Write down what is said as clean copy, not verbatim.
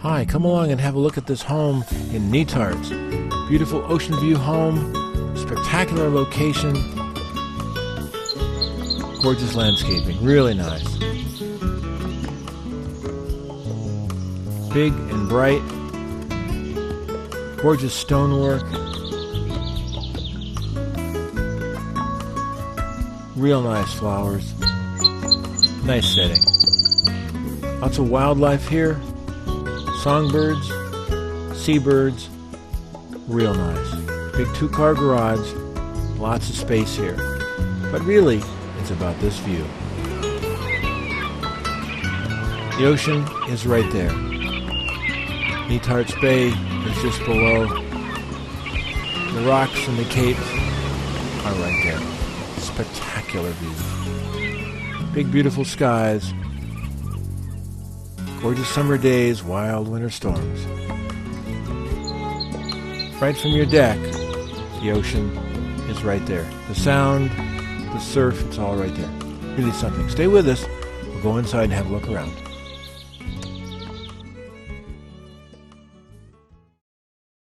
Hi, come along and have a look at this home in Netarts. Beautiful ocean view home, spectacular location, gorgeous landscaping, really nice. Big and bright, gorgeous stonework, real nice flowers, nice setting. Lots of wildlife here. Songbirds, seabirds, real nice. Big 2-car garage, lots of space here. But really, it's about this view. The ocean is right there. Netarts Bay is just below. The rocks and the capes are right there. Spectacular view. Big beautiful skies. Gorgeous summer days, wild winter storms. Right from your deck, the ocean is right there. The sound, the surf, it's all right there. Really something. Stay with us. We'll go inside and have a look around.